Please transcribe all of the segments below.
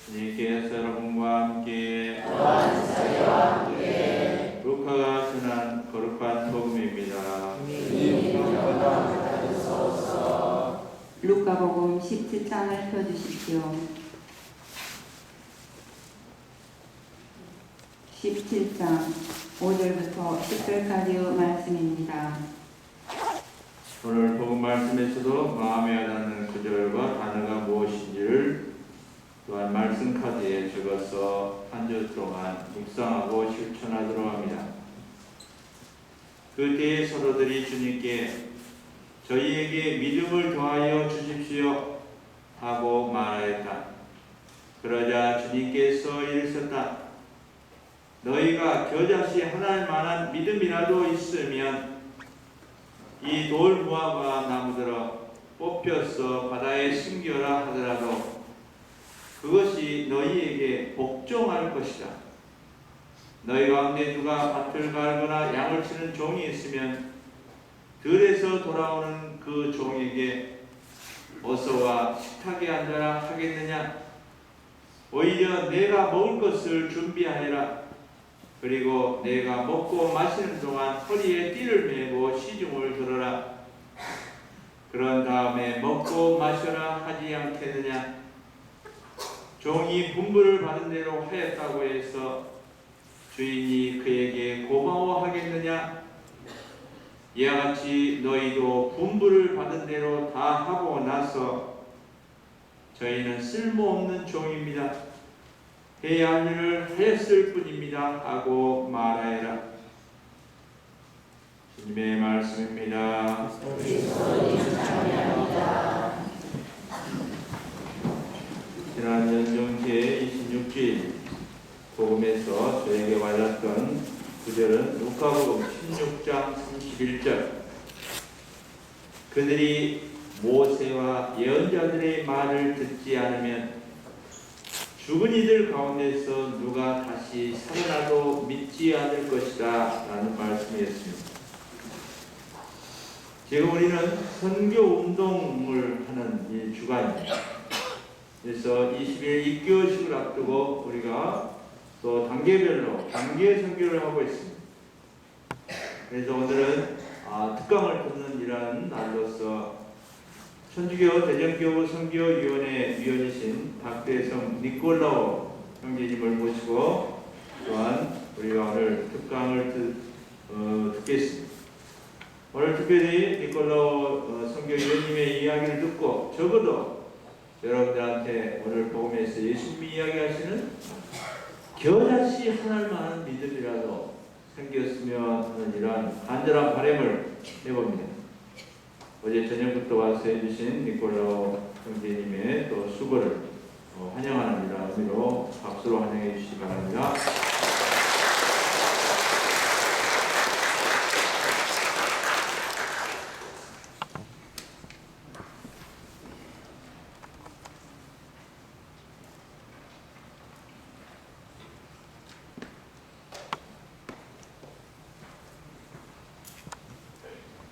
주님께서 여러분과 함께 루카가 전한 거룩한 복음입니다. 루카복음 17장을 펴주십시오. 17장 5절부터 10절까지의 말씀입니다. 오늘 복음 말씀에서도 마음에 와닿는 구절과 단어가 무엇인지를 또한 말씀 카드에 적어서 한 주 동안 묵상하고 실천하도록 합니다. 그때의 사도들이 주님께 저희에게 믿음을 더하여 주십시오 하고 말하였다. 그러자 주님께서 이르셨다. 너희가 겨자씨 하나일 만한 믿음이라도 있으면 이 돌 무화과 나무들어 뽑혀서 바다에 숨겨라 하더라도 그것이 너희에게 복종할 것이다. 너희 가운데 누가 밭을 갈거나 양을 치는 종이 있으면 들에서 돌아오는 그 종에게 어서 와 식탁에 앉아라 하겠느냐? 오히려 내가 먹을 것을 준비하여라. 그리고 내가 먹고 마시는 동안 허리에 띠를 메고 시중을 들어라. 그런 다음에 먹고 마셔라 하지 않겠느냐? 종이 분부를 받은 대로 하였다고 해서 주인이 그에게 고마워하겠느냐? 이와 같이 너희도 분부를 받은 대로 다 하고 나서 저희는 쓸모없는 종입니다. 해야 할 일을 하였을 뿐입니다 하고 말하여라. 주님의 말씀입니다. 지난 연정제 26주일 복음에서 저에게 와닿던 구절은 루카복음 16장 31절. 그들이 모세와 예언자들의 말을 듣지 않으면 죽은 이들 가운데서 누가 다시 살아나도 믿지 않을 것이다 라는 말씀이었습니다. 지금 우리는 선교운동을 하는 이 주간입니다. 그래서 20일 입교식을 앞두고 우리가 또 단계별로 단계 선교를 하고 있습니다. 그래서 오늘은 특강을 듣는 이러한 날로서 천주교 대전교구 선교위원회 위원이신 박대성 니콜라오 형제님을 모시고 또한 우리가 오늘 특강을 듣겠습니다. 오늘 특별히 니콜라오 선교위원님의 이야기를 듣고 적어도 여러분들한테 오늘 복음에서 예수님이 이야기하시는 겨자씨 하나만한 믿음이라도 생겼으면 하는 이러한 간절한 바람을 해봅니다. 어제 저녁부터 와서 해주신 니콜라오 형제님의 또 수고를 환영하는 이런 의미로 박수로 환영해 주시기 바랍니다.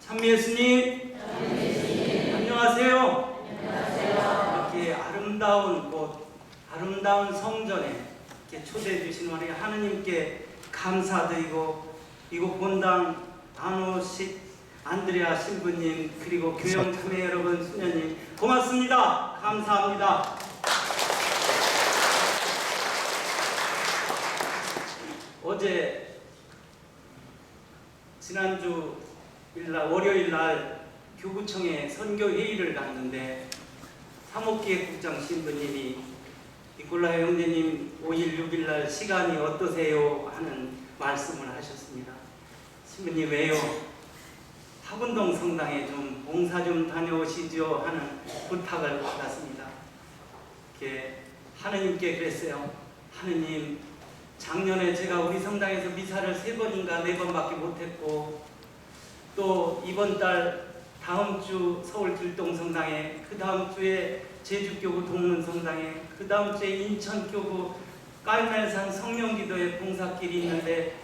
찬미 예수님, 안녕하세요. 이렇게 아름다운 곳, 아름다운 성전에 이렇게 초대해 주신 우리 하느님께 감사드리고, 이곳 본당 안호식 안드레아 신부님 그리고 교영 참회 여러분 수녀님 고맙습니다. 감사합니다. 어제 지난주 월요일날 교구청에 선교회의를 갔는데 사목기획국장 신부님이 니콜라오 형제님 5일 6일날 시간이 어떠세요? 하는 말씀을 하셨습니다. 신부님 왜요? 학운동 성당에 좀 봉사 좀 다녀오시죠 하는 부탁을 받았습니다. 이렇게 하느님께 그랬어요. 하느님, 작년에 제가 우리 성당에서 미사를 3번인가 4번밖에 못했고 또 이번 달 다음 주 서울 길동성당에, 그 다음 주에 제주교구 동문성당에, 그 다음 주에 인천교구 깔멜산 성령기도에 봉사길이 있는데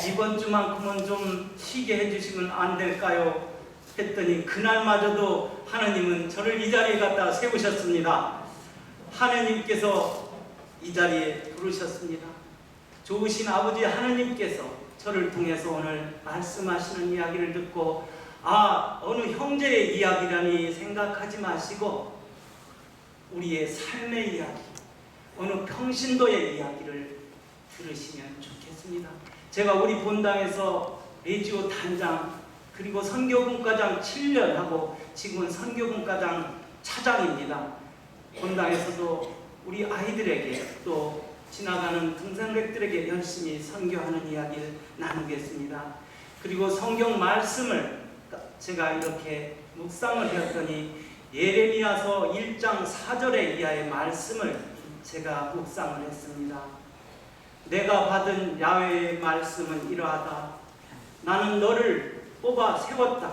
이번 주만큼은 좀 쉬게 해주시면 안 될까요? 했더니 그날마저도 하느님은 저를 이 자리에 갖다 세우셨습니다. 하느님께서 이 자리에 부르셨습니다. 좋으신 아버지 하느님께서 저를 통해서 오늘 말씀하시는 이야기를 듣고 어느 형제의 이야기라니 생각하지 마시고 우리의 삶의 이야기, 어느 평신도의 이야기를 들으시면 좋겠습니다. 제가 우리 본당에서 레지오 단장 그리고 선교분과장 7년 하고 지금은 선교분과장 차장입니다. 본당에서도 우리 아이들에게 또 지나가는 등산객들에게 열심히 선교하는 이야기를 나누겠습니다. 그리고 성경 말씀을 제가 이렇게 묵상을 하였더니 예레미야서 1장 4절의 이하의 말씀을 제가 묵상을 했습니다. 내가 받은 야훼의 말씀은 이러하다. 나는 너를 뽑아 세웠다.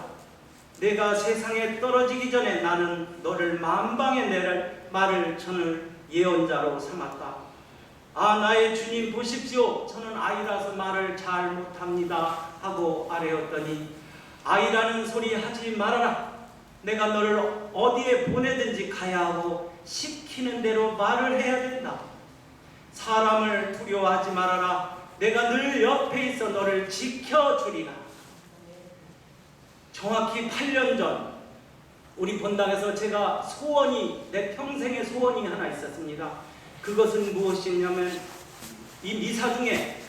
내가 세상에 떨어지기 전에 나는 너를 만방에 내릴 말을 전을 예언자로 삼았다. 나의 주님 보십시오. 저는 아이라서 말을 잘 못합니다. 하고 아뢰었더니 아이라는 소리 하지 말아라. 내가 너를 어디에 보내든지 가야 하고 시키는 대로 말을 해야 된다. 사람을 두려워하지 말아라. 내가 늘 옆에 있어 너를 지켜주리라. 정확히 8년 전 우리 본당에서 제가 내 평생의 소원이 하나 있었습니다. 그것은 무엇이냐면 이 미사 중에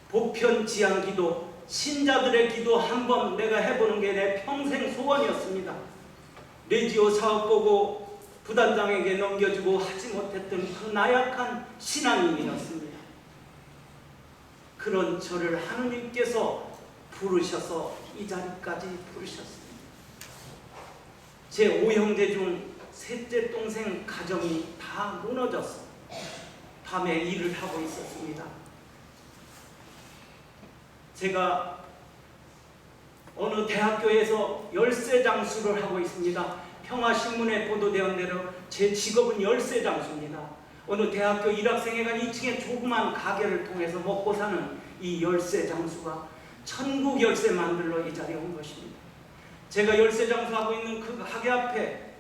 보편 지향 기도, 신자들의 기도 한번 내가 해보는 게 내 평생 소원이었습니다. 레지오 사업 보고 부단장에게 넘겨주고 하지 못했던 그 나약한 신앙인이었습니다. 그런 저를 하느님께서 부르셔서 이 자리까지 부르셨습니다. 제 5형제 중 셋째 동생 가정이 다 무너져서 밤에 일을 하고 있었습니다. 제가 어느 대학교에서 열쇠 장수를 하고 있습니다. 평화신문에 보도되은 대로 제 직업은 열쇠 장수입니다. 어느 대학교 1학생회관 2층에 조그만 가게를 통해서 먹고 사는 이 열쇠 장수가 천국 열쇠 만들러 이 자리에 온 것입니다. 제가 열쇠 장수하고 있는 그 가게 앞에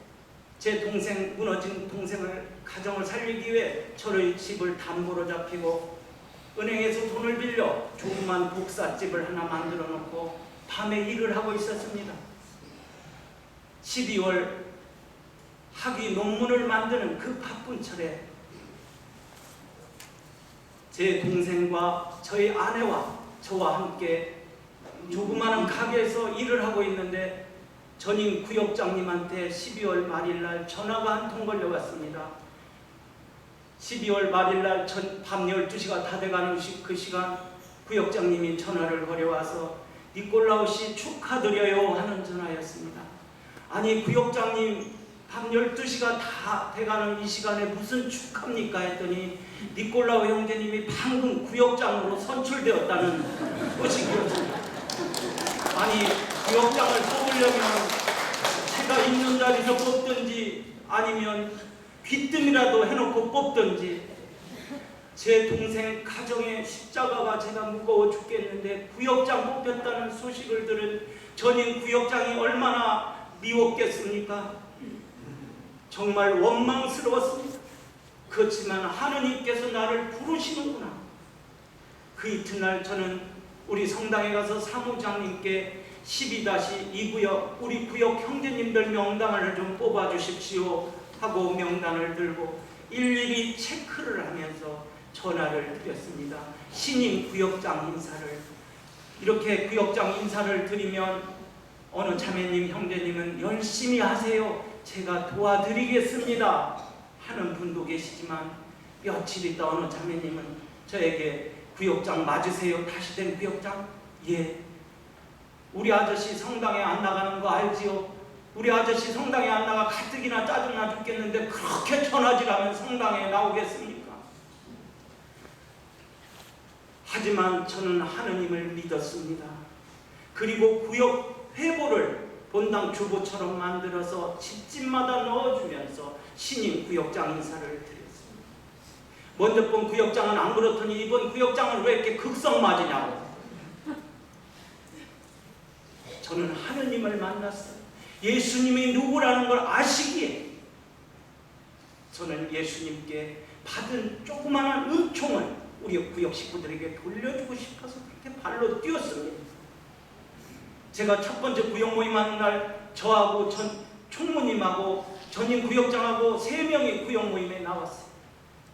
제 동생, 무너진 동생을 가정을 살리기 위해 저의 집을 담보로 잡히고 은행에서 돈을 빌려 조그만 복사집을 하나 만들어 놓고 밤에 일을 하고 있었습니다. 12월 학위 논문을 만드는 그 바쁜 철에 제 동생과 저희 아내와 저와 함께 조그마한 가게에서 일을 하고 있는데 전임 구역장님한테 12월 말일날 전화가 한 통 걸려왔습니다. 12월 말일날 밤 12시가 다 돼가는 그 시간 구역장님이 전화를 걸어와서 니콜라우씨 축하드려요 하는 전화였습니다. 아니 구역장님 밤 12시가 다 돼가는 이 시간에 무슨 축하입니까 했더니 니콜라우 형제님이 방금 구역장으로 선출되었다는 소식이었습니다. 아니 구역장을 뽑으려면 제가 있는 자리에서 뽑든지 아니면 귀뜸이라도 해놓고 뽑든지 제 동생 가정의 십자가가 제가 무거워 죽겠는데 구역장 뽑혔다는 소식을 들은 전임 구역장이 얼마나 미웠겠습니까? 정말 원망스러웠습니다. 그렇지만 하느님께서 나를 부르시는구나. 그 이튿날 저는 우리 성당에 가서 사무장님께 12-2구역 우리 구역 형제님들 명단을 좀 뽑아주십시오 하고 명단을 들고 일일이 체크를 하면서 전화를 드렸습니다. 신임 구역장 인사를 이렇게 구역장 인사를 드리면 어느 자매님 형제님은 열심히 하세요. 제가 도와드리겠습니다 하는 분도 계시지만 며칠 있다 어느 자매님은 저에게 구역장 맞으세요? 다시 된 구역장? 예. 우리 아저씨 성당에 안 나가는 거 알지요? 우리 아저씨 성당에 안 나가 가뜩이나 짜증나 죽겠는데 그렇게 천하질하면 성당에 나오겠습니까? 하지만 저는 하느님을 믿었습니다. 그리고 구역 회보를 본당 주보처럼 만들어서 집집마다 넣어주면서 신임 구역장 인사를 드렸습니다. 먼저 본 구역장은 안 그렇더니 이번 구역장은 왜 이렇게 극성맞으냐고. 저는 하느님을 만났어요. 예수님이 누구라는 걸 아시기에 저는 예수님께 받은 조그마한 은총을 우리 구역 식구들에게 돌려주고 싶어서 그렇게 발로 뛰었습니다. 제가 첫 번째 구역 모임하는 날 저하고 총무님하고 전임 구역장하고 3명이 구역 모임에 나왔어요.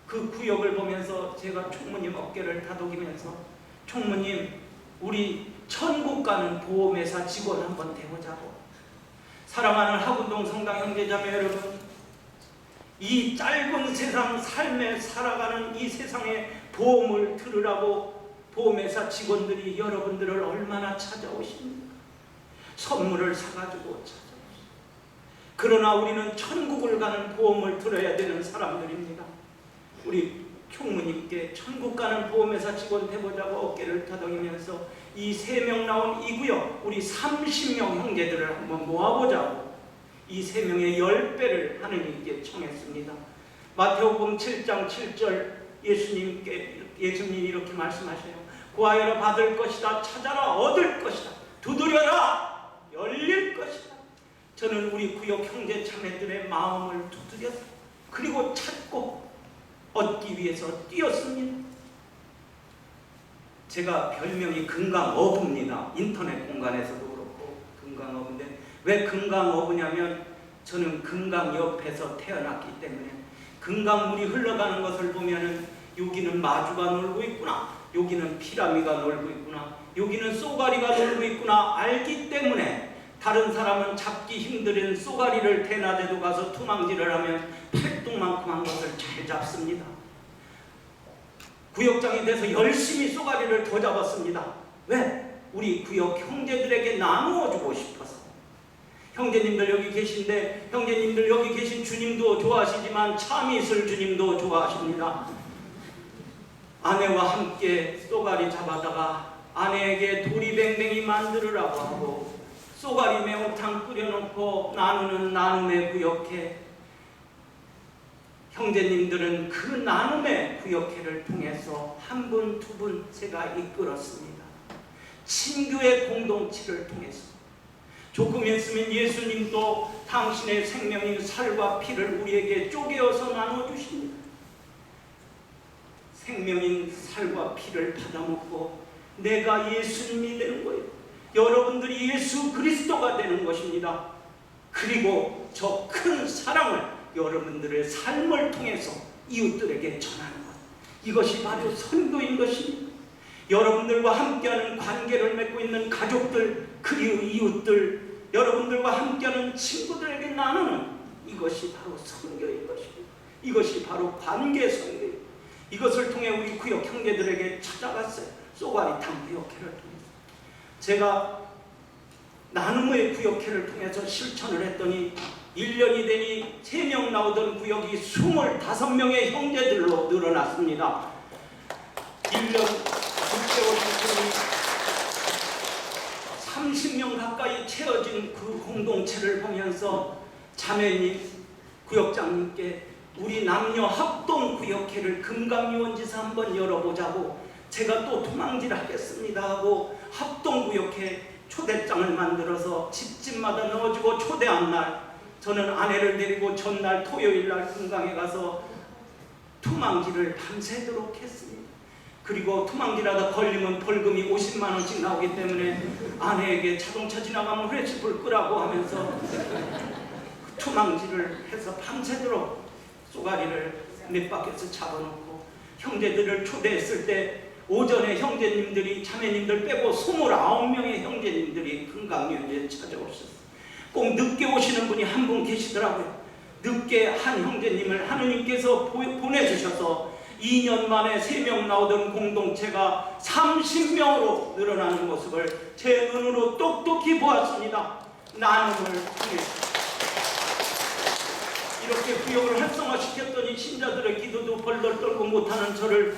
그 구역을 보면서 제가 총무님 어깨를 다독이면서 총무님, 우리 천국 가는 보험회사 직원 한번 돼보자고. 사랑하는 하군동 성당 형제자매 여러분, 이 짧은 세상 삶에 살아가는 이 세상에 보험을 들으라고 보험회사 직원들이 여러분들을 얼마나 찾아오십니까? 선물을 사가지고 찾아오십니다. 그러나 우리는 천국을 가는 보험을 들어야 되는 사람들입니다. 우리 총무님께 천국 가는 보험회사 직원 돼보자고 어깨를 다독이면서 이 3명 나온 이 구역 우리 30명 형제들을 한번 모아보자고 이 3명의 10배를 하느님께 청했습니다. 마태복음 7장 7절 예수님이 이렇게 말씀하셔요. 구하여라 받을 것이다. 찾아라 얻을 것이다. 두드려라 열릴 것이다. 저는 우리 구역 형제 자매들의 마음을 두드렸어요. 그리고 찾고 얻기 위해서 뛰었습니다. 제가 별명이 금강어부입니다. 인터넷 공간에서도 그렇고 금강어부인데 왜 금강어부냐면 저는 금강 옆에서 태어났기 때문에 금강물이 흘러가는 것을 보면은 여기는 마주가 놀고 있구나, 여기는 피라미가 놀고 있구나, 여기는 쏘가리가 놀고 있구나 알기 때문에 다른 사람은 잡기 힘든 쏘가리를 대낮에도 가서 투망질을 하면 팔뚝만큼 한 것을 잘 잡습니다. 구역장이 돼서 열심히 쏘가리를 더 잡았습니다. 왜? 우리 구역 형제들에게 나누어주고 싶어서. 형제님들 여기 계신데 형제님들 여기 계신 주님도 좋아하시지만 참이슬 주님도 좋아하십니다. 아내와 함께 쏘가리 잡아다가 아내에게 도리뱅뱅이 만들으라고 하고 쏘가리 매운탕 끓여놓고 나누는 나눔의 구역회. 형제님들은 그 나눔의 구역회를 통해서 한 분, 두 분 제가 이끌었습니다. 친교의 공동체를 통해서. 조금 있으면 예수님도 당신의 생명인 살과 피를 우리에게 쪼개어서 나눠주십니다. 생명인 살과 피를 받아먹고 내가 예수님이 되는 거예요. 여러분들이 예수 그리스도가 되는 것입니다. 그리고 저 큰 사랑을 여러분들의 삶을 통해서 이웃들에게 전하는 것. 이것이 바로 선교인 것입니다. 여러분들과 함께하는 관계를 맺고 있는 가족들, 그리고 이웃들, 여러분들과 함께하는 친구들에게 나누는 이것이 바로 선교인 것입니다. 이것이 바로 관계 선교입니다. 이것을 통해 우리 구역 형제들에게 찾아갔어요. 쏘가리탕 구역회를 통해서. 제가 나눔의 구역회를 통해서 실천을 했더니 1년이 되니 3명 나오던 구역이 25명의 형제들로 늘어났습니다. 1년 6개월 후에 30명 가까이 채워진 그 공동체를 보면서 자매님, 구역장님께 우리 남녀 합동 구역회를 금강유원지사 한번 열어보자고 제가 또 도망질 하겠습니다 하고 합동 구역회 초대장을 만들어서 집집마다 넣어주고 초대한 날 저는 아내를 데리고 전날 토요일날 금강에 가서 투망질을 밤새도록 했습니다. 그리고 투망질하다 걸리면 벌금이 50만 원씩 나오기 때문에 아내에게 자동차 지나가면 회식불 끄라고 하면서 투망질을 해서 밤새도록 쏘가리를 몇 바퀴에서 잡아놓고 형제들을 초대했을 때 오전에 형제님들이 자매님들 빼고 29명의 형제님들이 금강유원지에 찾아오셨어요. 꼭 늦게 오시는 분이 한 분 계시더라고요. 늦게 한 형제님을 하느님께서 보내주셔서 2년 만에 3명 나오던 공동체가 30명으로 늘어나는 모습을 제 눈으로 똑똑히 보았습니다. 나눔을 통해서 이렇게 구역을 활성화시켰더니 신자들의 기도도 벌벌 떨고 못하는 저를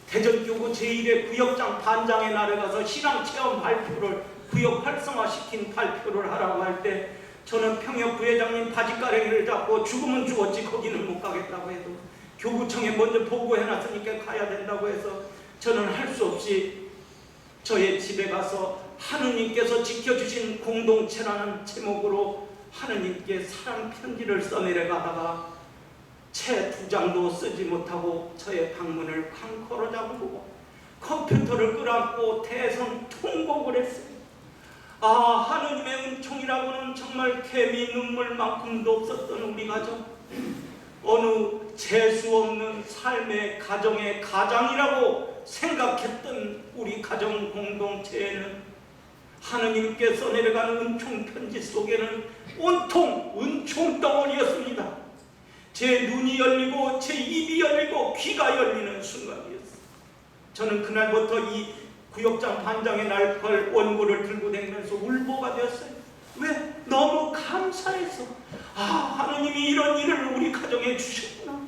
대전교구 제1회 구역장 반장의 날에 가서 신앙체험 발표를 구역 활성화시킨 발표를 하라고 할 때 저는 평역 부회장님 바지가랭이를 잡고 죽으면 죽었지 거기는 못 가겠다고 해도 교구청에 먼저 보고해놨으니까 가야 된다고 해서 저는 할 수 없이 저의 집에 가서 하느님께서 지켜주신 공동체라는 제목으로 하느님께 사랑 편지를 써내려가다가 채 2장도 쓰지 못하고 저의 방문을 광커로 잠그고 컴퓨터를 끌어안고 대성 통곡을 했어요. 아, 하느님의 은총이라고는 정말 개미 눈물만큼도 없었던 우리 가정, 어느 재수 없는 삶의 가정의 가장이라고 생각했던 우리 가정 공동체에는 하느님께서 내려가는 은총 편지 속에는 온통 은총 덩어리였습니다. 제 눈이 열리고 제 입이 열리고 귀가 열리는 순간이었어요. 저는 그날부터 이 구역장 반장의 날걸 원고를 들고 다니면서 울보가 되었어요. 왜? 너무 감사해서, 아, 하느님이 이런 일을 우리 가정에 주셨구나.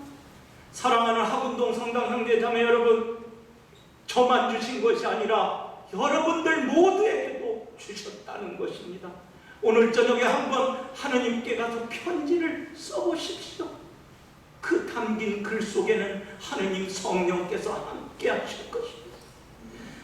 사랑하는 하군동 성당 형제자매 여러분, 저만 주신 것이 아니라 여러분들 모두에게도 주셨다는 것입니다. 오늘 저녁에 한번 하느님께 가서 편지를 써보십시오. 그 담긴 글 속에는 하느님 성령께서 함께 하실 것입니다.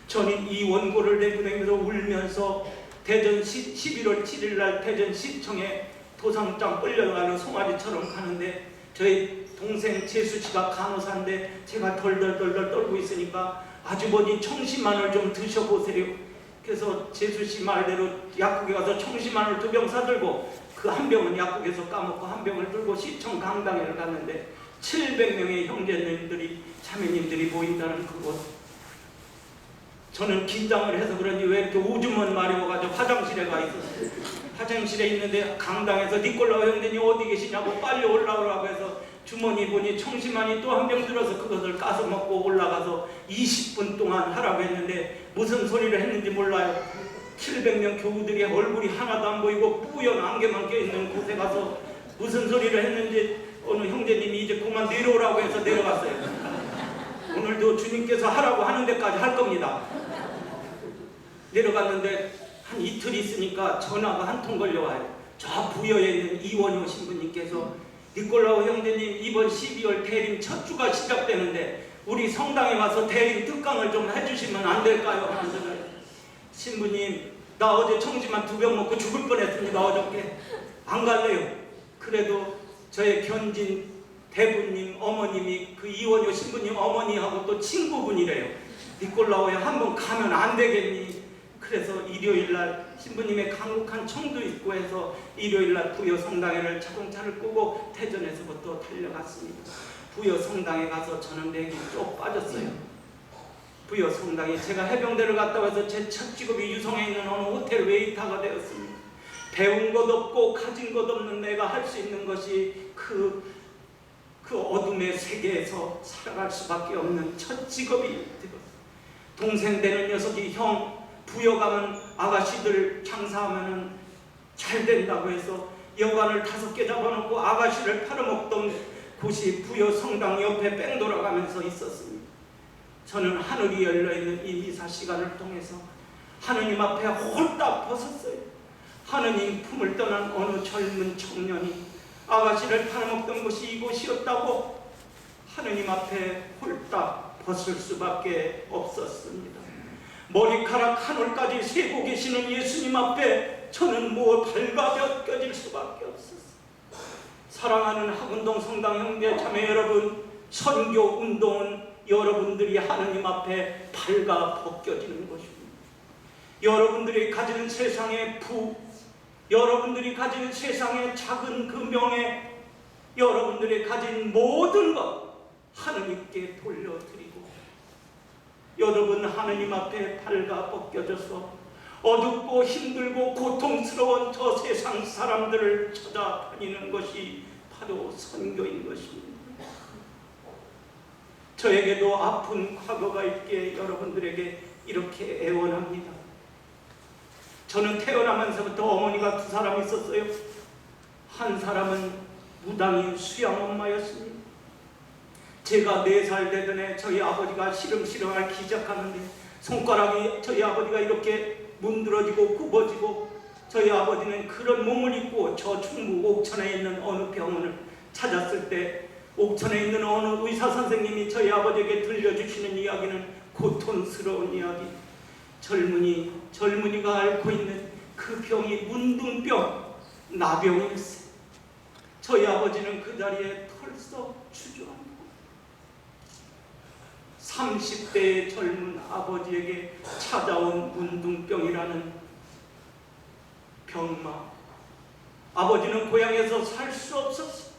저는 이 원고를 내고 다니면서 울면서 대전시 11월 7일 날 대전시청에 도상장 끌려가는 송아지처럼 가는데, 저희 동생 재수씨가 간호사인데 제가 덜덜덜덜 떨고 있으니까 아주버니 청심환을 좀 드셔보세요. 그래서 재수씨 말대로 약국에 가서 청심환을 2병 사들고 그 한 병은 약국에서 까먹고 한 병을 들고 시청 강당에 갔는데 700명의 형제님들이 자매님들이 모인다는 그곳. 저는 긴장을 해서 그런지 왜 이렇게 오줌은 마려워가지고 화장실에 가 있었어요. 화장실에 있는데 강당에서 니콜라오 형제님 어디 계시냐고 빨리 올라오라고 해서 주머니 보니 청심환이 또 한 병 들어서 그것을 까서 먹고 올라가서 20분 동안 하라고 했는데 무슨 소리를 했는지 몰라요. 700명 교우들이 얼굴이 하나도 안 보이고 뿌연 안개만 껴있는 곳에 가서 무슨 소리를 했는지 어느 형제님이 이제 그만 내려오라고 해서 내려갔어요. 오늘도 주님께서 하라고 하는 데까지 할 겁니다. 내려갔는데 한 이틀 있으니까 전화가 한 통 걸려와요. 저 부여에 있는 이원효 신부님께서 니콜라오 형제님 이번 12월 대림 첫 주가 시작되는데 우리 성당에 가서 대림 특강을 좀 해주시면 안 될까요? 하면서 신부님, 나 어제 청심환 2병 먹고 죽을 뻔했습니다. 어저께 안 갈래요. 그래도 저의 견진 대부님 어머님이 그 이원효 신부님 어머니하고 또 친구분이래요. 니콜라오에 한번 가면 안 되겠니? 그래서 일요일날 신부님의 강국한 청도 있고 해서 일요일날 부여 성당에를 자동차를 끄고 대전에서부터 달려갔습니다. 부여 성당에 가서 저는 맥이 쭉 빠졌어요. 부여 성당에 제가 해병대를 갔다 와서 제 첫 직업이 유성에 있는 어느 호텔 웨이터가 되었습니다. 배운 것 없고 가진 것 없는 내가 할 수 있는 것이 그 어둠의 세계에서 살아갈 수밖에 없는 첫 직업이 되었어요. 동생 되는 녀석이 형 부여 가면 아가씨들 장사하면은 잘 된다고 해서 여관을 5개 잡아놓고 아가씨를 팔아먹던 곳이 부여 성당 옆에 뺑 돌아가면서 있었습니다. 저는 하늘이 열려있는 이 미사 시간을 통해서 하느님 앞에 홀딱 벗었어요. 하느님 품을 떠난 어느 젊은 청년이 아가씨를 팔아먹던 곳이 이곳이었다고 하느님 앞에 홀딱 벗을 수밖에 없었습니다. 머리카락 한 올까지 세고 계시는 예수님 앞에 저는 발가벗겨질 수밖에 없었어요. 사랑하는 하군동 성당 형제 자매 여러분, 선교 운동은 여러분들이 하느님 앞에 발가벗겨지는 것입니다. 여러분들이 가지는 세상의 부, 여러분들이 가진 세상의 작은 그 명예, 여러분들이 가진 모든 것 하느님께 돌려드리고, 여러분 하느님 앞에 발가벗겨져서 어둡고 힘들고 고통스러운 저 세상 사람들을 찾아다니는 것이 바로 선교인 것입니다. 저에게도 아픈 과거가 있기에 여러분들에게 이렇게 애원합니다. 저는 태어나면서부터 어머니가 2사람 있었어요. 한 사람은 무당인 수양 엄마였습니다. 제가 4살 되던 해 저희 아버지가 시름시름할 기적하는데 손가락이 저희 아버지가 이렇게 문드러지고 굽어지고, 저희 아버지는 그런 몸을 입고 저 충북 옥천에 있는 어느 병원을 찾았을 때 옥천에 있는 어느 의사 선생님이 저희 아버지에게 들려주시는 이야기는 고통스러운 이야기. 젊은이가 앓고 있는 그 병이 문둥병, 나병이었어요. 저희 아버지는 그 자리에 벌써 주저앉고 30대의 젊은 아버지에게 찾아온 문둥병이라는 병마. 아버지는 고향에서 살 수 없었어.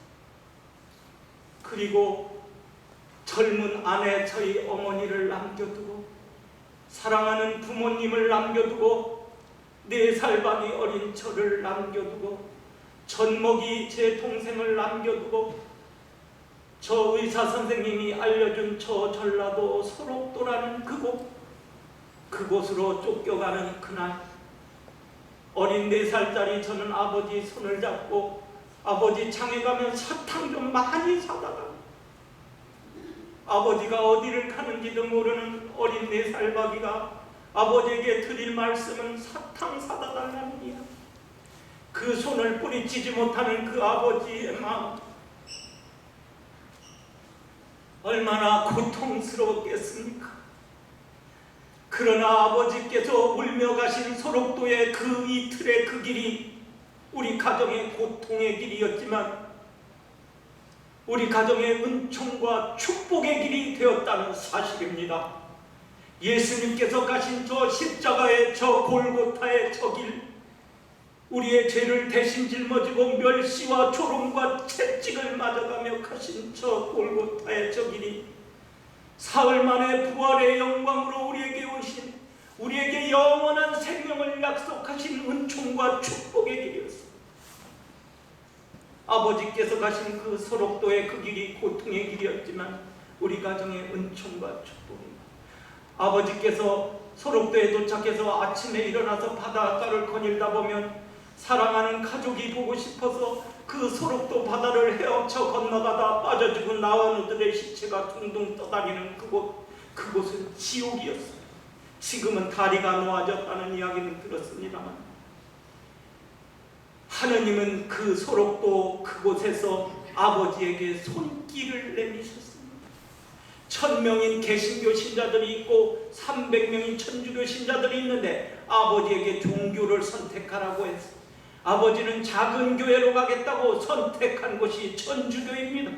그리고 젊은 아내 저희 어머니를 남겨두고 사랑하는 부모님을 남겨두고 4살밖에 어린 저를 남겨두고 젖먹이 제 동생을 남겨두고 저 의사 선생님이 알려준 저 전라도 소록도라는 그곳으로 쫓겨가는 그날, 어린 4살짜리 저는 아버지 손을 잡고 아버지 장에 가면 사탕 좀 많이 사다가, 아버지가 어디를 가는지도 모르는 어린 4살 바비가 아버지에게 드릴 말씀은 사탕 사다 달라는 이야. 그 손을 뿌리치지 못하는 그 아버지의 마음, 얼마나 고통스러웠겠습니까? 그러나 아버지께서 울며 가신 소록도의 그 이틀의 그 길이 우리 가정의 고통의 길이었지만 우리 가정의 은총과 축복의 길이 되었다는 사실입니다. 예수님께서 가신 저 십자가의 저 골고타의 저 길, 우리의 죄를 대신 짊어지고 멸시와 조롱과 채찍을 맞아가며 가신 저 골고타의 저 길이 사흘 만에 부활의 영광으로 우리에게 오신, 우리에게 영원한 생명을 약속하신 은총과 축복의 길이었습니다. 아버지께서 가신 그 소록도의 그 길이 고통의 길이었지만 우리 가정의 은총과 축복입니다. 아버지께서 소록도에 도착해서 아침에 일어나서 바닷가를 거닐다 보면 사랑하는 가족이 보고 싶어서 그 소록도 바다를 헤엄쳐 건너가다 빠져 죽은 나와누들의 시체가 둥둥 떠다니는 그곳은 지옥이었어요. 지금은 다리가 놓아졌다는 이야기는 들었습니다만 하느님은 그 소록도 그곳에서 아버지에게 손길을 내미셨습니다. 1000명인 개신교 신자들이 있고 300명인 천주교 신자들이 있는데 아버지에게 종교를 선택하라고 했어요. 아버지는 작은 교회로 가겠다고 선택한 곳이 천주교입니다.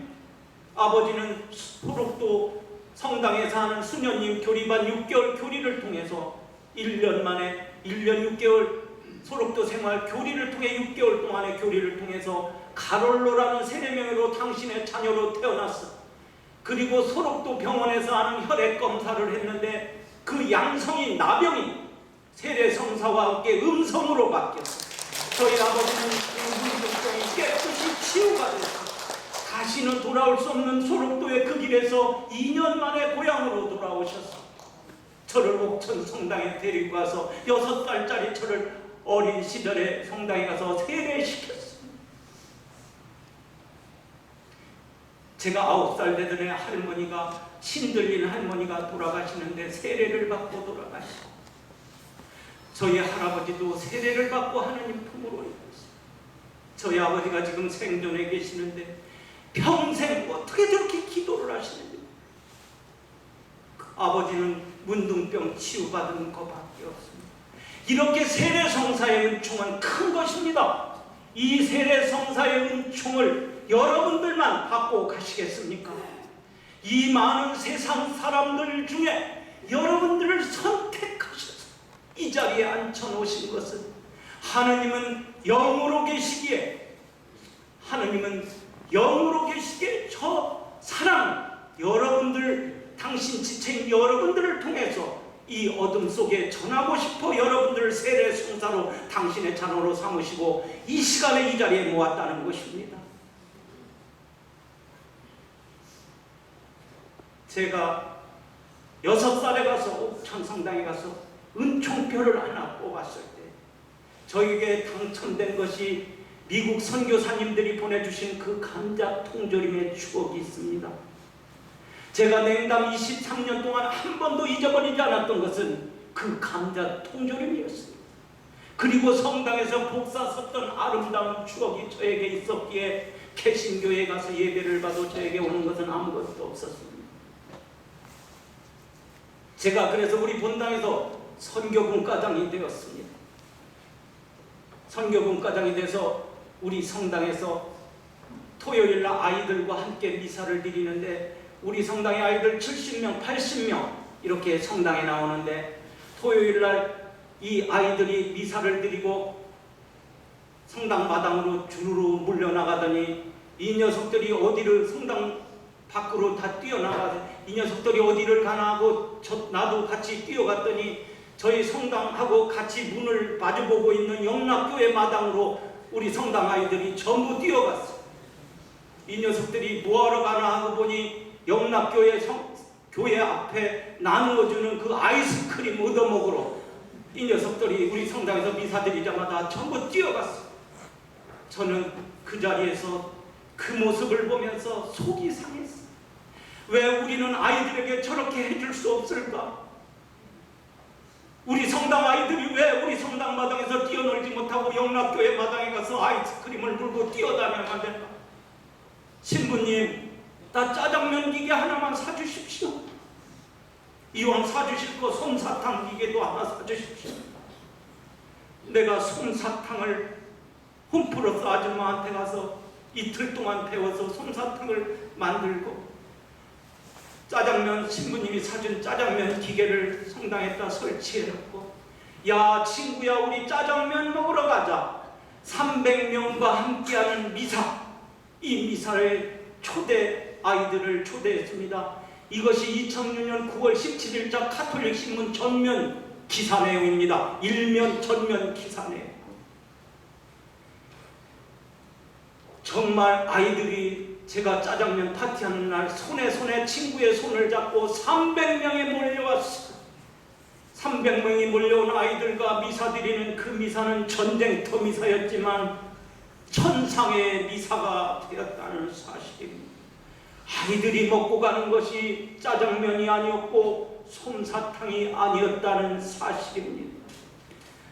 아버지는 소록도 성당에서 하는 수녀님 교리반 6개월 교리를 통해서 1년 만에 1년 6개월 소록도 생활 교리를 통해 6개월 동안의 교리를 통해서 가롤로라는 세례명으로 당신의 자녀로 태어났어. 그리고 소록도 병원에서 하는 혈액 검사를 했는데 그 양성이 나병이 세례성사와 함께 음성으로 바뀌었어. 저희 아버지는 그 문둥병이 깨끗이 치유가 됐어. 다시는 돌아올 수 없는 소록도의 그 길에서 2년 만에 고향으로 돌아오셨어. 저를 옥천 성당에 데리고 와서 6살짜리 저를 어린 시절에 성당에 가서 세례시켰습니다. 제가 9살 되던 해 할머니가, 신들린 할머니가 돌아가시는데 세례를 받고 돌아가시고 저희 할아버지도 세례를 받고 하나님 품으로 있었어요. 저희 아버지가 지금 생존해 계시는데 평생 어떻게 저렇게 기도를 하시는지. 아버지는 문둥병 치유받은 것밖에 없습니다. 이렇게 세례성사의 은총은 큰 것입니다. 이 세례성사의 은총을 여러분들만 받고 가시겠습니까? 이 많은 세상 사람들 중에 여러분들을 선택하셔서 이 자리에 앉혀놓으신 것은 하느님은 영으로 계시기에 저 사랑 여러분들, 당신 지체인 여러분들을 통해서 이 어둠 속에 전하고 싶어 여러분들을 세례 성사로 당신의 자녀로 삼으시고 이 시간에 이 자리에 모았다는 것입니다. 제가 6살에 가서 옥천 성당에 가서 은총표를 하나 뽑았을 때 저에게 당첨된 것이 미국 선교사님들이 보내주신 그 감자 통조림의 추억이 있습니다. 제가 냉담 23년 동안 한 번도 잊어버리지 않았던 것은 그 감자 통조림이었습니다. 그리고 성당에서 복사 섰던 아름다운 추억이 저에게 있었기에 개신교에 가서 예배를 받아 저에게 오는 것은 아무것도 없었습니다. 제가 그래서 우리 본당에서 선교분과장이 되었습니다. 선교분과장이 돼서 우리 성당에서 토요일날 아이들과 함께 미사를 드리는데 우리 성당의 아이들 70명, 80명 이렇게 성당에 나오는데 토요일날 이 아이들이 미사를 드리고 성당 마당으로 주르르 물려나가더니 이 녀석들이 어디를 성당 밖으로 다 뛰어나가서 이 녀석들이 어디를 가나 하고 나도 같이 뛰어갔더니 저희 성당하고 같이 문을 마주보고 있는 영락교회 마당으로 우리 성당 아이들이 전부 뛰어갔어. 이 녀석들이 뭐하러 가나 하고 보니 영락교회 교회 앞에 나누어주는 그 아이스크림 얻어먹으러 이 녀석들이 우리 성당에서 미사 드리자마자 전부 뛰어갔어. 저는 그 자리에서 그 모습을 보면서 속이 상했어. 왜 우리는 아이들에게 저렇게 해줄 수 없을까? 우리 성당 아이들이 왜 우리 성당 마당에서 뛰어놀지 못하고 영락교회 마당에 가서 아이스크림을 물고 뛰어다녀야만 될까? 신부님, 나 짜장면 기계 하나만 사주십시오. 이왕 사주실 거 솜사탕 기계도 하나 사주십시오. 내가 솜사탕을 홈플러스 아줌마한테 가서 이틀 동안 배워서 솜사탕을 만들고 짜장면 신부님이 사준 짜장면 기계를 성당에다 설치해놓고 야 친구야 우리 짜장면 먹으러 가자. 300명과 함께하는 미사, 이 미사에 아이들을 초대했습니다. 이것이 2006년 9월 17일자 카톨릭 신문 전면 기사 내용입니다. 일면 전면 기사 내용. 정말 아이들이 제가 짜장면 파티하는 날 손에 친구의 손을 잡고 300명이 몰려왔어. 300명이 몰려온 아이들과 미사 드리는 그 미사는 전쟁터 미사였지만 천상의 미사가 되었다는 사실입니다. 아이들이 먹고 가는 것이 짜장면이 아니었고 솜사탕이 아니었다는 사실입니다.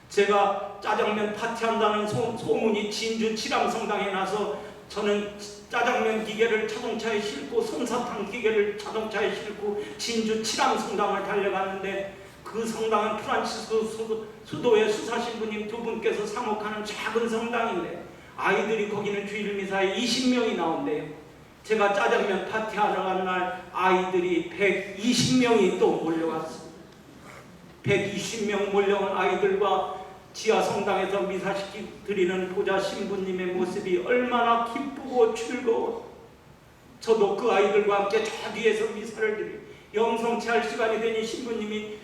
제가 짜장면 파티한다는 소문이 진주 칠암성당에 나서 저는 짜장면 기계를 자동차에 싣고 솜사탕 기계를 자동차에 싣고 진주 칠암성당을 달려갔는데 그 성당은 프란치스코 수도의 수사신부님 두 분께서 사목하는 작은 성당인데 아이들이 거기는 주일 미사에 20명이 나온대요. 제가 짜장면 파티하러 간 날 아이들이 120명이 또 몰려왔습니다. 120명 몰려온 아이들과 지하 성당에서 미사시키 드리는 보좌 신부님의 모습이 얼마나 기쁘고 즐거워. 저도 그 아이들과 함께 저 뒤에서 미사를 드리고 영성체할 시간이 되니 신부님이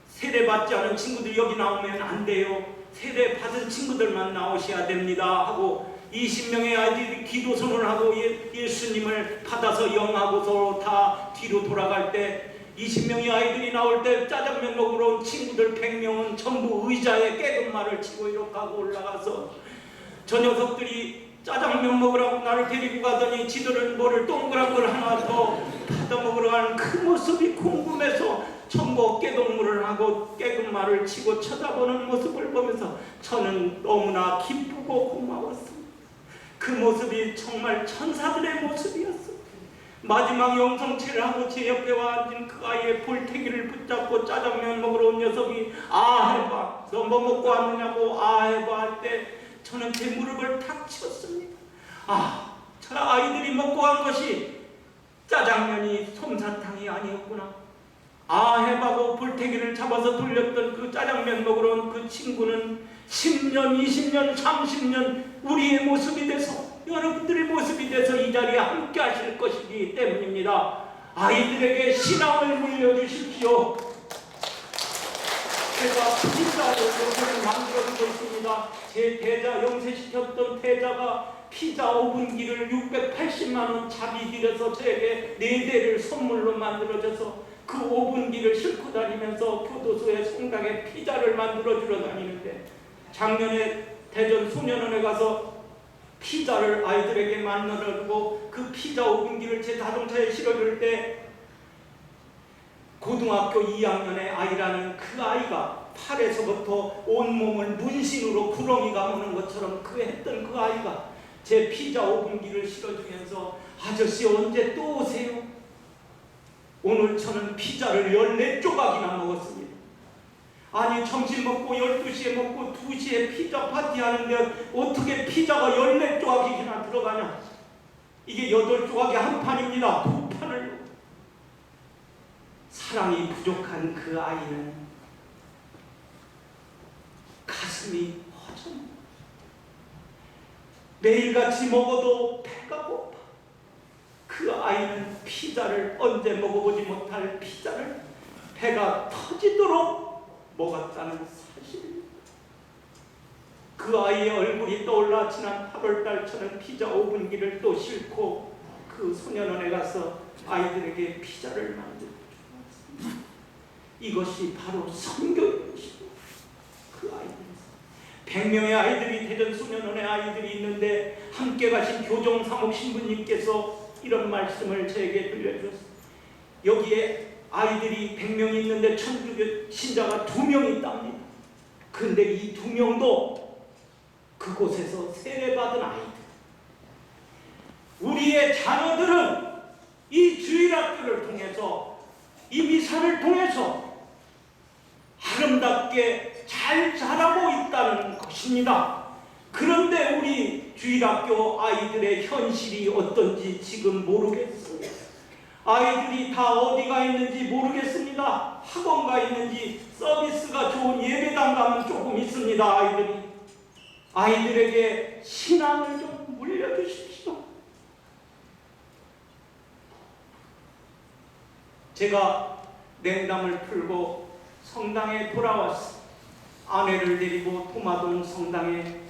세례받지 않은 친구들 여기 나오면 안 돼요. 세례 받은 친구들만 나오셔야 됩니다 하고 20명의 아이들이 기도선을 하고 예수님을 받아서 영하고서 다 뒤로 돌아갈 때 20명의 아이들이 나올 때 짜장면 먹으러 온 친구들 100명은 전부 의자에 깨금말을 치고 이렇게 하고 올라가서 저 녀석들이 짜장면 먹으라고 나를 데리고 가더니 지들은 뭐를 동그란 걸 하나 더 받아 먹으러 가는 그 모습이 궁금해서 전부 깨동무를 하고 깨금말을 치고 쳐다보는 모습을 보면서 저는 너무나 기쁘고 고마웠습니다. 그 모습이 정말 천사들의 모습이었습니다. 마지막 영성체를 하고 제 옆에 와 앉은 그 아이의 볼태기를 붙잡고 짜장면 먹으러 온 녀석이 아 해봐 너 뭐 먹고 왔느냐고 아 해봐 할 때 저는 제 무릎을 탁 치었습니다. 아, 저 아이들이 먹고 간 것이 짜장면이 솜사탕이 아니었구나. 아 해봐고 볼태기를 잡아서 돌렸던 그 짜장면 먹으러 온 그 친구는 10년, 20년, 30년 우리의 모습이 돼서 여러분들의 모습이 돼서 이 자리에 함께 하실 것이기 때문입니다. 아이들에게 신앙을 물려주십시오. 제가 피자를 만들어주고 있습니다. 제 대자 영세시켰던 대자가 피자 오븐기를 680만원 자비 들여서 저에게 4대를 선물로 만들어줘서 그 오븐기를 싣고 다니면서 교도소에 성당에 피자를 만들어주러 다니는데 작년에 대전 소년원에 가서 피자를 아이들에게 만들어주고 그 피자 오븐기를 제 자동차에 실어줄 때 고등학교 2학년의 아이라는 그 아이가 팔에서부터 온몸을 문신으로 구렁이가 무는 것처럼 그 했던 그 아이가 제 피자 오븐기를 실어주면서 아저씨 언제 또 오세요? 오늘 저는 피자를 14조각이나 먹었습니다. 아니 점심 먹고 12시에 먹고 2시에 피자 파티 하는데 어떻게 피자가 14조각이나 들어가냐? 이게 8조각의 한 판입니다. 2판을. 사랑이 부족한 그 아이는 가슴이 허전. 매일같이 먹어도 배가 고파. 그 아이는 피자를 언제 먹어보지 못할 피자를 배가 터지도록 먹었다는 사실입니다. 그 아이의 얼굴이 떠올라 지난 8월달 저는 피자 오븐기를 또 싣고 그 소년원에 가서 아이들에게 피자를 만들어 주었습니다. 이것이 바로 선교인 것입니다. 그 아이들 100명의 아이들이 대전 소년원에 아이들이 있는데 함께 가신 교정 사목 신부님께서 이런 말씀을 저에게 들려주었습니다. 여기에 아이들이 100명이 있는데 천주교 신자가 2명 있답니다. 근데 이 2명도 그곳에서 세례받은 아이들. 우리의 자녀들은 이 주일학교를 통해서 이 미사를 통해서 아름답게 잘 자라고 있다는 것입니다. 그런데 우리 주일학교 아이들의 현실이 어떤지 지금 모르겠습니다. 아이들이 다 어디가 있는지 모르겠습니다. 학원 가 있는지 서비스가 좋은 예배당 가면 조금 있습니다. 아이들에게 신앙을 좀 물려주십시오. 제가 냉담을 풀고 성당에 돌아왔습니다. 아내를 데리고 도마동 성당에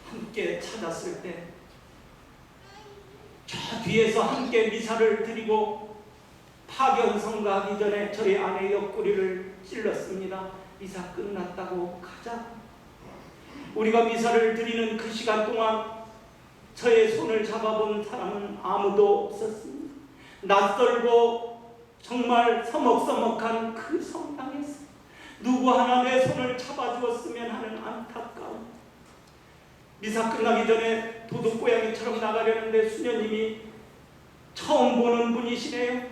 함께 찾았을 때 저 뒤에서 함께 미사를 드리고 파견성 가기 전에 저희 아내 옆구리를 찔렀습니다. 미사 끝났다고 가자. 우리가 미사를 드리는 그 시간 동안 저의 손을 잡아본 사람은 아무도 없었습니다. 낯설고 정말 서먹서먹한 그 성당에서 누구 하나 내 손을 잡아주었으면 하는 안타까움. 미사 끝나기 전에 도둑고양이처럼 나가려는데 수녀님이 처음 보는 분이시네요.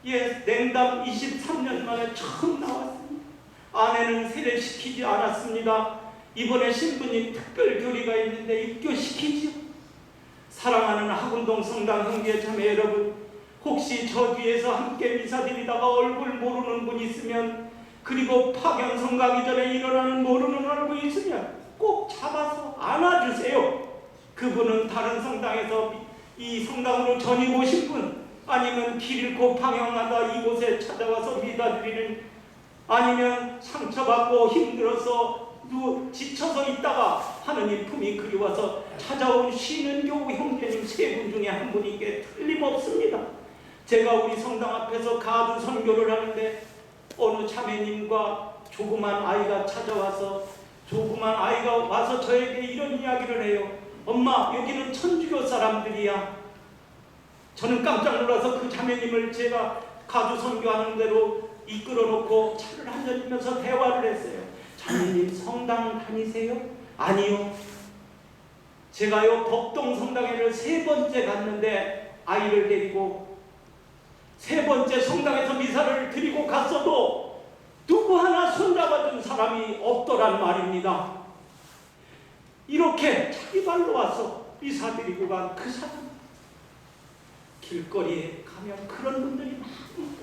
예, 냉담 23년 만에 처음 나왔습니다. 아내는 세례시키지 않았습니다. 이번에 신부님 특별교리가 있는데 입교시키지요. 사랑하는 하군동 성당 형제 자매 여러분, 혹시 저 뒤에서 함께 미사 드리다가 얼굴 모르는 분 있으면, 그리고 파견성 가기 전에 일어나는 모르는 얼굴 있으면 꼭 잡아서 안아주세요. 그분은 다른 성당에서 이 성당으로 전입 오신 분, 아니면 길 잃고 방황하다 이곳에 찾아와서 믿어드리는, 아니면 상처받고 힘들어서 지쳐서 있다가 하느님 품이 그리워서 찾아온 쉬는 교우 형제님 3분 중에 한 분이게 틀림없습니다. 제가 우리 성당 앞에서 가두 선교를 하는데 어느 자매님과 조그만 아이가 찾아와서, 조그만 아이가 와서 저에게 이런 이야기를 해요. 엄마, 여기는 천주교 사람들이야. 저는 깜짝 놀라서 그 자매님을 제가 가두 선교하는 대로 이끌어 놓고 차를 한잔하면서 대화를 했어요. 자매님 성당 다니세요? 아니요. 제가요 법동 성당에를 3번째 갔는데 아이를 데리고 3번째 성당에서 미사를 드리고 갔어도 누구 하나 손잡아준 사람이 없더란 말입니다. 이렇게 자기 발로 와서 미사 드리고 간 그 사람, 길거리에 가면 그런 분들이 많습니다.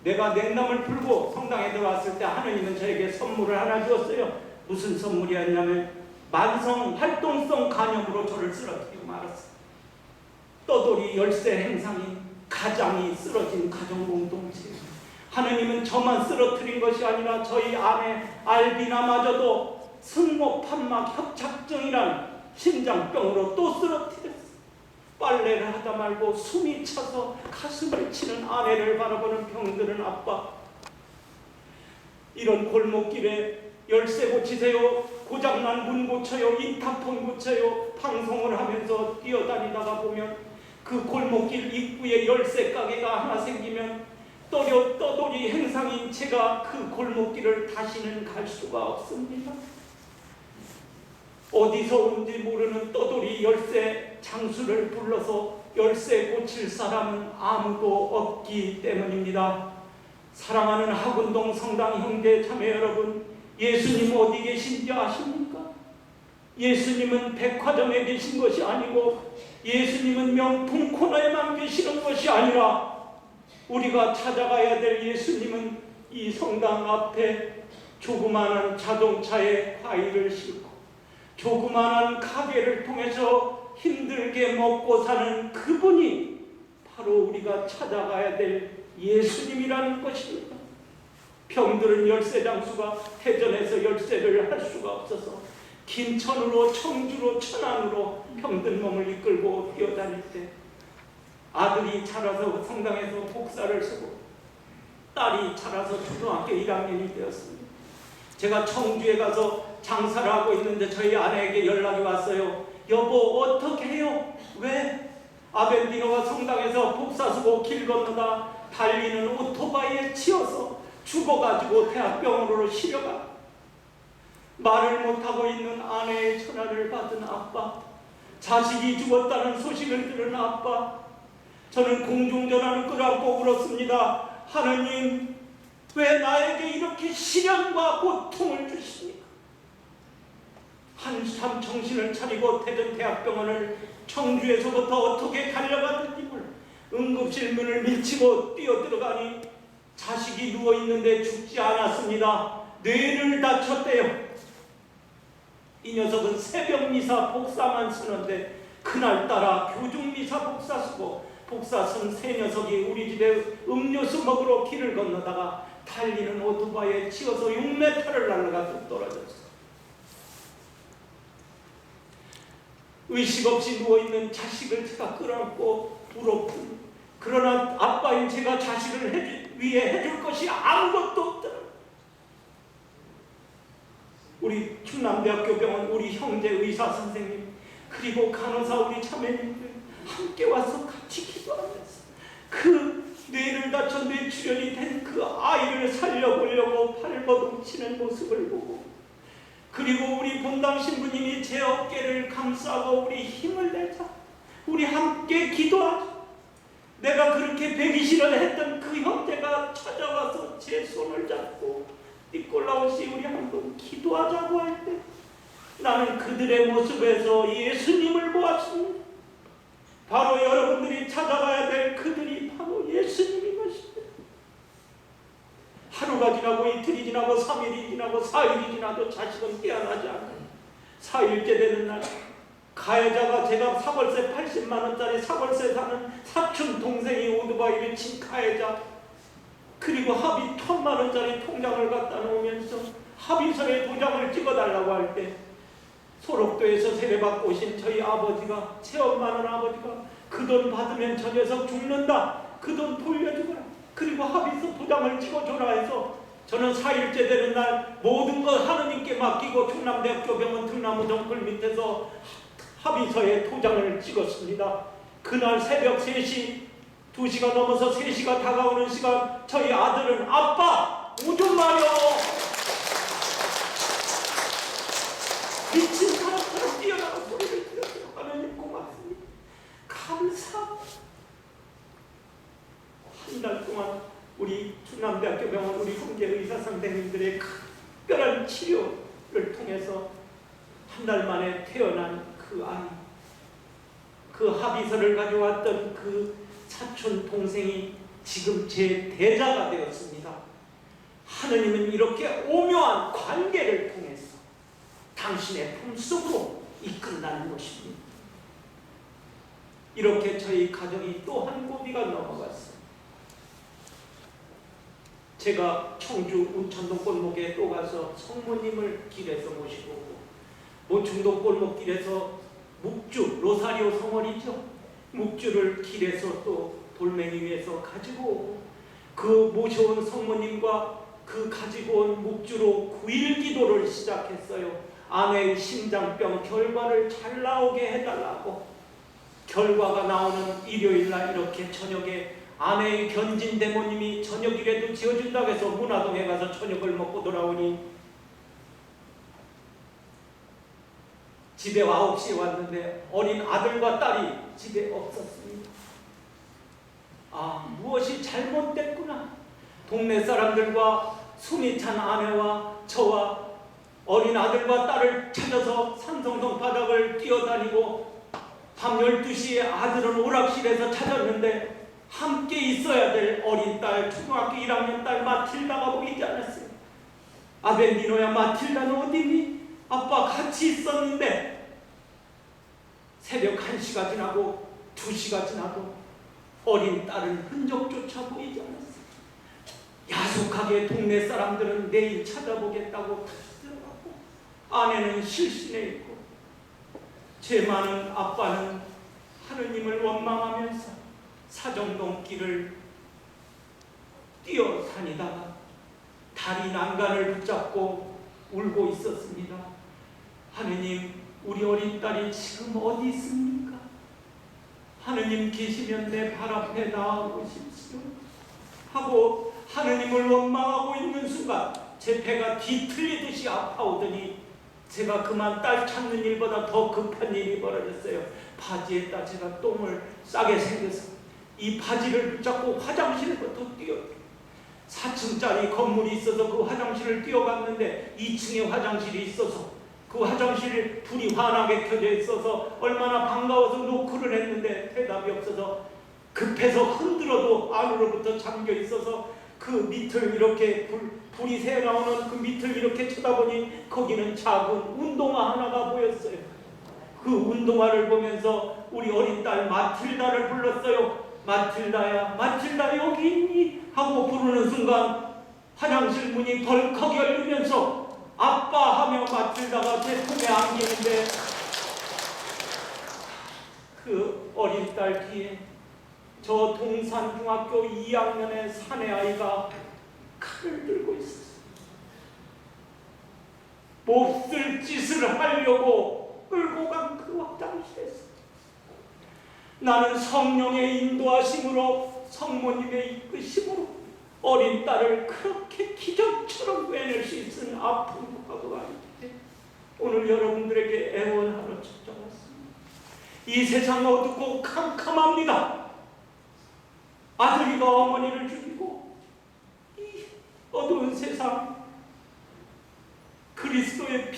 내가 냉담을 풀고 성당에 들어왔을 때 하느님은 저에게 선물을 하나 주었어요. 무슨 선물이었냐면 만성 활동성 간염으로 저를 쓰러뜨리고 말았어요. 떠돌이 열쇠 행상인 가장이 쓰러진 가정공동체. 하느님은 저만 쓰러뜨린 것이 아니라 저희 아내 알비나마저도 승모판막 협착증이란 심장병으로 또 쓰러뜨렸어요. 빨래를 하다 말고 숨이 차서 가슴을 치는 아내를 바라보는 병드는 아빠. 이런 골목길에 열쇠 고치세요, 고장난 문 고쳐요, 인터폰 고쳐요, 방송을 하면서 뛰어다니다가 보면 그 골목길 입구에 열쇠 가게가 하나 생기면 떠돌이 행상인 제가 그 골목길을 다시는 갈 수가 없습니다. 어디서 온지 모르는 떠돌이 열쇠 장수를 불러서 열쇠 고칠 사람은 아무도 없기 때문입니다. 사랑하는 하군동 성당 형제 자매 여러분, 예수님 어디 계신지 아십니까? 예수님은 백화점에 계신 것이 아니고 예수님은 명품 코너에만 계시는 것이 아니라 우리가 찾아가야 될 예수님은 이 성당 앞에 조그마한 자동차에 과일을 싣고 조그마한 가게를 통해서 힘들게 먹고 사는 그분이 바로 우리가 찾아가야 될 예수님이라는 것입니다. 병들은 열쇠장수가 대전에서 열쇠를 할 수가 없어서 김천으로 청주로 천안으로 병든 몸을 이끌고 뛰어다닐 때 아들이 자라서 성당에서 복사를 쓰고 딸이 자라서 초등학교 1학년이 되었습니다. 제가 청주에 가서 장사를 하고 있는데 저희 아내에게 연락이 왔어요. 여보 어떻게 해요? 왜? 아벤디노가 성당에서 복사 쓰고 길 건너다 달리는 오토바이에 치여서 죽어가지고 대학병원으로 실려가. 말을 못하고 있는 아내의 전화를 받은 아빠, 자식이 죽었다는 소식을 들은 아빠, 저는 공중전화를 끌어안고 울었습니다. 하느님, 왜 나에게 이렇게 시련과 고통을 주십니까? 한참 정신을 차리고 대전대학병원을 청주에서부터 어떻게 달려갔는지 몰라 응급실 문을 밀치고 뛰어들어가니 자식이 누워있는데 죽지 않았습니다. 뇌를 다쳤대요. 이 녀석은 새벽 미사 복사만 쓰는데 그날따라 교중 미사 복사 쓰고 복사 쓴 새 녀석이 우리 집에 음료수 먹으러 길을 건너다가 달리는 오토바이에 치여서 6m를 날아가 뚝 떨어졌어. 의식 없이 누워있는 자식을 제가 끌어안고 울었고, 그러나 아빠인 제가 자식을 위해 해줄 것이 아무것도 없더라. 우리 충남대학교 병원 우리 형제 의사 선생님 그리고 간호사 우리 자매님들 함께 와서 같이 기도하면서 그 뇌를 다쳐 뇌출혈이 된 그 아이를 살려보려고 발버둥치는 모습을 보고, 그리고 우리 본당 신부님이 제 어깨를 감싸고 우리 힘을 내자, 우리 함께 기도하자. 내가 그렇게 배기 싫어했던 그 형제가 찾아와서 제 손을 잡고 니콜라오씨 우리 한번 기도하자고 할 때 나는 그들의 모습에서 예수님을 보았습니다. 바로 여러분들이 찾아가야 될 그들이 바로 예수님인 것입니다. 하루가 지나고 이틀이 지나고 3일이 지나고 4일이 지나도 자식은 깨어나지 않아요. 4일째 되는 날 가해자가 제가 사골세 80만 원짜리 사골세 사는 사촌 동생이 오토바이를 친 가해자, 그리고 합의 1000만 원짜리 통장을 갖다 놓으면서 합의서에 도장을 찍어달라고 할 때 소록도에서 세례받고 오신 저희 아버지가, 체험하는 아버지가 그 돈 받으면 저 녀석 죽는다, 그 돈 돌려주거라, 그리고 합의서 도장을 찍어줘라 해서 저는 4일째 되는 날 모든 것 하느님께 맡기고 충남대학교 병원 등나무 정글 밑에서 합의서에 도장을 찍었습니다. 그날 새벽 3시, 2시가 넘어서 3시가 다가오는 시간, 저희 아들은 아빠 오줌 마려 미친 사람처럼 뛰어나가 소리를 들었어요. 하나님 고맙습니다. 감사. 한 달 동안 우리 충남대학교 병원 우리 형제 의사 선생님들의 특별한 치료를 통해서 한 달 만에 태어난 그 아이, 그 합의서를 가져왔던 그 사촌 동생이 지금 제 대자가 되었습니다. 하느님은 이렇게 오묘한 관계를 통해서 당신의 품속으로 이끈다는 것입니다. 이렇게 저희 가정이 또 한 고비가 넘어갔어요. 제가 청주 운천동 골목에 또 가서 성모님을 길에서 모시고 오고, 모충동 골목길에서 묵주, 로사리오 성월이죠. 묵주를 길에서 또 돌멩이 위에서 가지고 오고, 그 모셔온 성모님과 그 가지고 온 묵주로 9일 기도를 시작했어요. 아내의 심장병 결과를 잘 나오게 해달라고. 결과가 나오는 일요일날 이렇게 저녁에 아내의 견진 대모님이 저녁이라도 지어준다고 해서 문화동에 가서 저녁을 먹고 돌아오니 집에 9시에 왔는데 어린 아들과 딸이 집에 없었습니다. 아, 무엇이 잘못됐구나. 동네 사람들과 숨이 찬 아내와 저와 어린 아들과 딸을 찾아서 산성동 바닥을 뛰어다니고 밤 12시에 아들은 오락실에서 찾았는데 함께 있어야 될 어린 딸, 초등학교 1학년 딸 마틸다가 보이지 않았어요. 아벤디노야, 마틸다는 어디니? 아빠 같이 있었는데. 새벽 1시가 지나고 2시가 지나도 어린 딸은 흔적조차 보이지 않았어요. 야속하게 동네 사람들은 내일 찾아보겠다고 다시 들어가고 아내는 실신해 있고 죄 많은 아빠는 하느님을 원망하면서 사정동 길을 뛰어다니다가 다리 난간을 붙잡고 울고 있었습니다. 하느님, 우리 어린 딸이 지금 어디 있습니까? 하느님 계시면 내 발 앞에 나와보십시오 하고 하느님을 원망하고 있는 순간 제 배가 뒤틀리듯이 아파오더니 제가 그만 딸 찾는 일보다 더 급한 일이 벌어졌어요. 바지에다 제가 똥을 싸게 생겨서 이 바지를 붙잡고 화장실부터 뛰어 4층짜리 건물이 있어서 그 화장실을 뛰어갔는데 2층에 화장실이 있어서 그 화장실에 불이 환하게 켜져 있어서 얼마나 반가워서 노크를 했는데 대답이 없어서 급해서 흔들어도 안으로부터 잠겨 있어서 그 밑을 이렇게 불이 새 나오는 그 밑을 이렇게 쳐다보니 거기는 작은 운동화 하나가 보였어요. 그 운동화를 보면서 우리 어린 딸 마틸다를 불렀어요. 마틸다야, 마틸다 여기 있니? 하고 부르는 순간 화장실 문이 벌컥 열리면서 아빠 하며 마틸다가 제 품에 안기는데 그 어린 딸 뒤에 저 동산중학교 2학년의 사내아이가 칼을 들고 있었어요. 몹쓸 짓을 하려고 끌고 간 그 화장실에서 나는 성령의 인도하심으로 성모님의 이끄심으로 어린 딸을 그렇게 기적처럼 빼낼 수 있는 아픈 과거가 아닌데 오늘 여러분들에게 애원하러 찾아왔습니다. 이 세상 어둡고 캄캄합니다. 아들이가 어머니를 죽이고 이 어두운 세상 그리스도의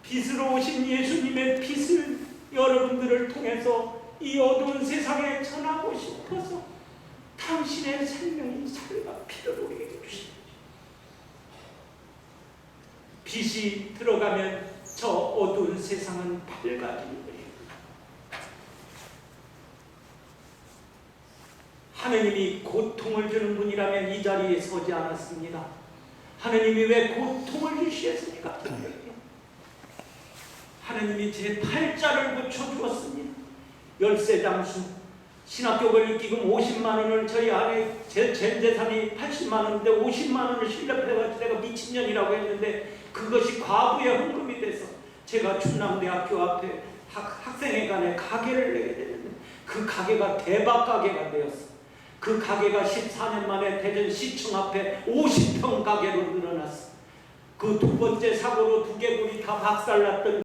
빛으로 오신 예수님의 빛을 여러분들을 통해서 이 어두운 세상에 전하고 싶어서 당신의 생명이 살과 피를 우리에게 주십니다. 빛이 들어가면 저 어두운 세상은 밝아지는 거예요. 하느님이 고통을 주는 분이라면 이 자리에 서지 않았습니다. 하느님이 왜 고통을 주시겠습니까? 하느님이 제 팔자를 붙여주었습니다. 열쇠장수 신학교를 기금 50만 원을 저희 아내 제 재산이 80만 원인데 50만 원을 실력해가지고 제가 미친년이라고 했는데 그것이 과부의 헌금이 돼서 제가 충남대학교 앞에 학생회관에 가게를 내게 되는데 그 가게가 대박 가게가 되었어. 그 가게가 14년 만에 대전시청 앞에 50평 가게로 늘어났어. 그 두 번째 사고로 두개골이 다 박살났던